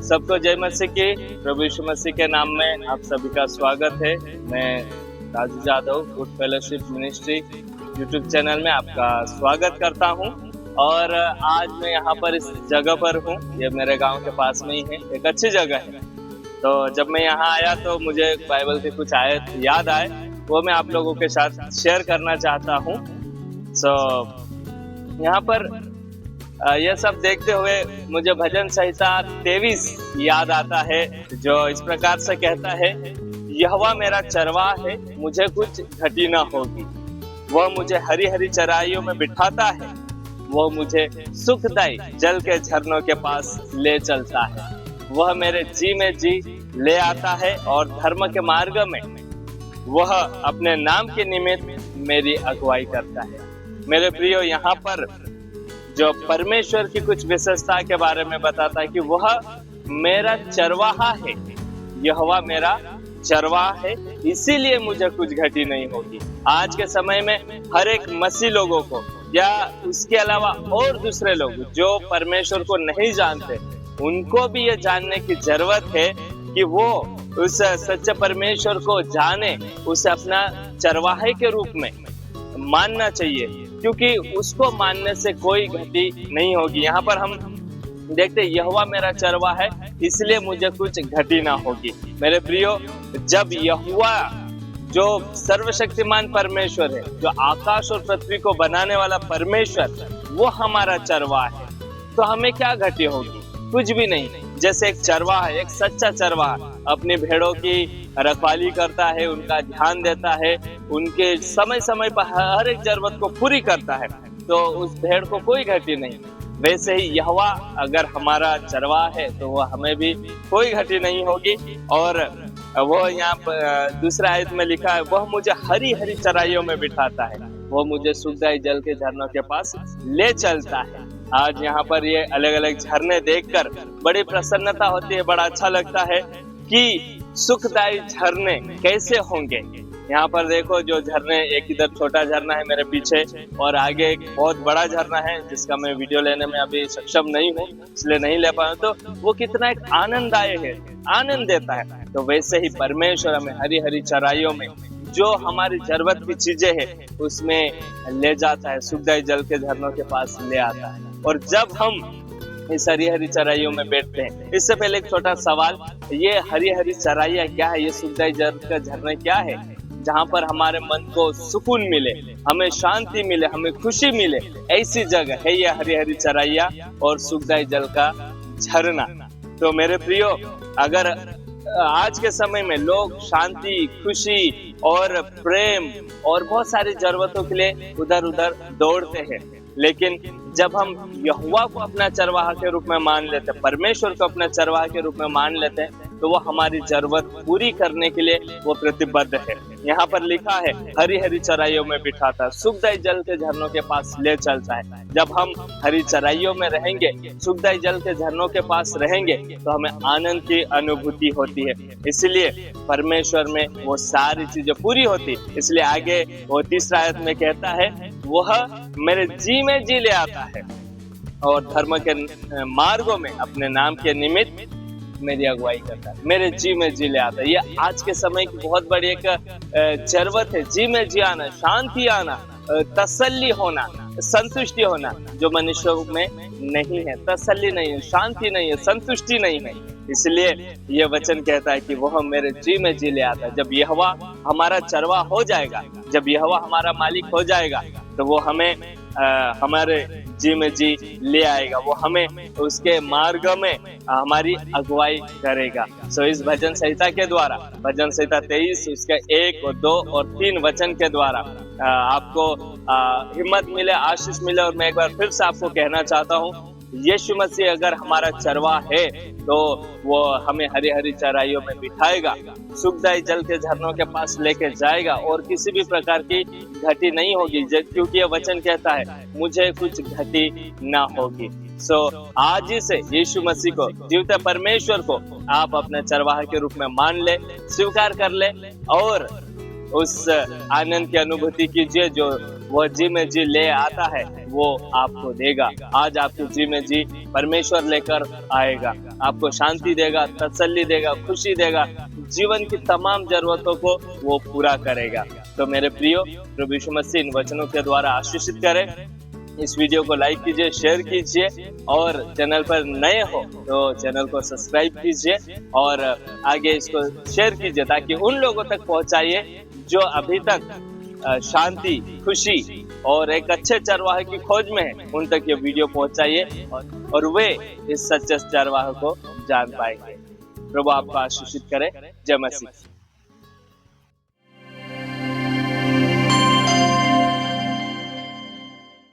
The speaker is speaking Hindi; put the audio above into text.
सबको जय मसीह की। प्रभु यीशु मसीह के नाम में आप सभी का स्वागत है। मैं Raju Jadav good fellowship ministry YouTube channel में आपका स्वागत करता हूं। और आज मैं यहाँ पर इस जगह पर हूँ, ये मेरे गांव के पास में ही है, एक अच्छी जगह है। तो जब मैं यहाँ आया तो मुझे बाइबल के कुछ आयत याद आए, वो मैं आप लोगों के साथ शेयर करना चाहता हूँ। यहाँ पर यह सब देखते हुए मुझे भजन संहिता 23 याद आता है, जो इस प्रकार से कहता है, यहोवा मेरा चरवाहा है, मुझे कुछ घटी न होगी। वह मुझे हरी हरी चराइयों में बिठाता है, वह मुझे सुखदायी जल के झरनों के पास ले चलता है। वह मेरे जी में जी ले आता है और धर्म के मार्ग में वह अपने नाम के निमित्त मेरी अगुवाई करता है। मेरे प्रियो, यहाँ पर जो परमेश्वर की कुछ विशेषता के बारे में बताता है कि वह मेरा चरवाहा है, यहोवा मेरा चरवाहा है, इसीलिए मुझे कुछ घटी नहीं होगी। आज के समय में हर एक मसीह लोगों को या उसके अलावा और दूसरे लोग जो परमेश्वर को नहीं जानते, उनको भी ये जानने की जरूरत है कि वो उस सच्चे परमेश्वर को जाने, उसे अपना चरवाहे के रूप में मानना चाहिए, क्योंकि उसको मानने से कोई घटी नहीं होगी। यहाँ पर हम देखते यहोवा मेरा चरवाहा है, इसलिए मुझे कुछ घटी ना होगी। मेरे प्रियो, जब यहोवा जो सर्वशक्तिमान परमेश्वर है, जो आकाश और पृथ्वी को बनाने वाला परमेश्वर, वो हमारा चरवाहा है, तो हमें क्या घटी होगी? कुछ भी नहीं। जैसे एक चरवाहा है, एक सच्चा चरवाहा अपनी भेड़ों की रखवाली करता है, उनका ध्यान देता है, उनके समय समय पर हर एक जरूरत को पूरी करता है, तो उस भेड़ को कोई घटी नहीं। वैसे ही यहोवा अगर हमारा चरवाहा है तो वह हमें भी कोई घटी नहीं होगी। और वो यहाँ पर दूसरा आयत में लिखा है, वह मुझे हरी हरी चराइयों में बिठाता है, वह मुझे सुखदायी जल के झरनों के पास ले चलता है। आज यहाँ पर ये अलग अलग झरने देखकर बड़ी प्रसन्नता होती है, बड़ा अच्छा लगता है कि सुखदायी झरने कैसे होंगे। यहाँ पर देखो, जो झरने, एक इधर छोटा झरना है मेरे पीछे और आगे एक बहुत बड़ा झरना है जिसका मैं वीडियो लेने में अभी सक्षम नहीं हूँ, इसलिए नहीं ले पाया, तो वो कितना एक आनंददायक है, आनंद देता है। तो वैसे ही परमेश्वर हमें हरी हरी चराइयों में जो हमारी जरूरत की चीजें हैं उसमें ले जाता है, सुखदायी जल के झरनों के पास ले आता है। और जब हम इस हरी हरी चराइयों में बैठते हैं, इससे पहले एक छोटा सवाल, ये हरी हरी चराइयाँ क्या है? ये सुखदायी जल का झरना क्या है? जहाँ पर हमारे मन को सुकून मिले, हमें शांति मिले, हमें खुशी मिले, ऐसी जगह है ये हरी हरी चराइयाँ और सुखदायी जल का झरना। तो मेरे प्रियो, अगर आज के समय में लोग शांति, खुशी और प्रेम और बहुत सारी जरूरतों के लिए उधर उधर दौड़ते हैं, लेकिन जब हम यहोवा को अपना चरवाहा के रूप में मान लेते हैं, परमेश्वर को अपना चरवाहा के रूप में मान लेते हैं, तो वो हमारी जरूरत पूरी करने के लिए वो प्रतिबद्ध है। यहाँ पर लिखा है, हरी हरी चराइयों में बिठाता है, सुखदायी जल के झरनों के पास ले चलता है। जब हम हरी चराइयों में रहेंगे, सुखदायी जल के झरनों के पास रहेंगे, तो हमें आनंद की अनुभूति होती है। इसलिए परमेश्वर में वो सारी चीजें पूरी होती, इसलिए आगे वो तीसरा आयत में कहता है, वह मेरे जी में जी ले आता है और धर्म के मार्गों में अपने नाम के निमित्त मेरी अगुवाई करता है। मेरे जी में जी ले आता है। ये आज के समय की बहुत बड़ी एक जरूरत है, जी में जी आना, शांति आना, तसल्ली होना, संतुष्टि होना, जो मनुष्यों में नहीं है। तसल्ली नहीं है, शांति नहीं है, संतुष्टि नहीं है। इसलिए ये वचन कहता है कि वह मेरे जी में जी ले आता है। जब यहोवा हमारा चरवाहा हो जाएगा, जब यहोवा हमारा मालिक हो जाएगा, तो वो हमें हमारे जी में जी ले आएगा, वो हमें उसके मार्ग में हमारी अगुवाई करेगा। सो इस भजन संहिता के द्वारा, भजन संहिता 23 उसके 1 और 2 और 3 वचन के द्वारा आपको हिम्मत मिले, आशीष मिले। और मैं एक बार फिर से आपको कहना चाहता हूँ, यीशु मसीह अगर हमारा चरवाहा है तो वो हमें हरी हरी चराइयों में बिठाएगा, सुखदायी जल के झरनों के पास लेके जाएगा और किसी भी प्रकार की घटी नहीं होगी, क्योंकि ये वचन कहता है, मुझे कुछ घटी ना होगी। सो आज ही से यीशु मसीह को, जीवते परमेश्वर को आप अपने चरवाहा के रूप में मान ले, स्वीकार कर ले और उस आनंद की अनुभूति कीजिए जो वह जी में जी ले आता है वो आपको देगा। आज आपको जी में जी परमेश्वर लेकर आएगा, आपको शांति देगा, तसल्ली देगा, खुशी देगा, जीवन की तमाम जरूरतों को वो पूरा करेगा। तो मेरे प्रियो, प्रभु यीशु मसीह इन वचनों के द्वारा आशीषित करे। इस वीडियो को लाइक कीजिए, शेयर कीजिए और चैनल पर नए हो तो चैनल को सब्सक्राइब कीजिए और आगे इसको शेयर कीजिए ताकि उन लोगों तक पहुंचाइए जो अभी तक शांति, खुशी और एक अच्छे चरवाहे की खोज में है। उन तक ये वीडियो पहुंचाइए और वे इस सच्चे चरवाहे को जान पाएंगे। प्रभु आपको आशीषित करे। जय मसीह।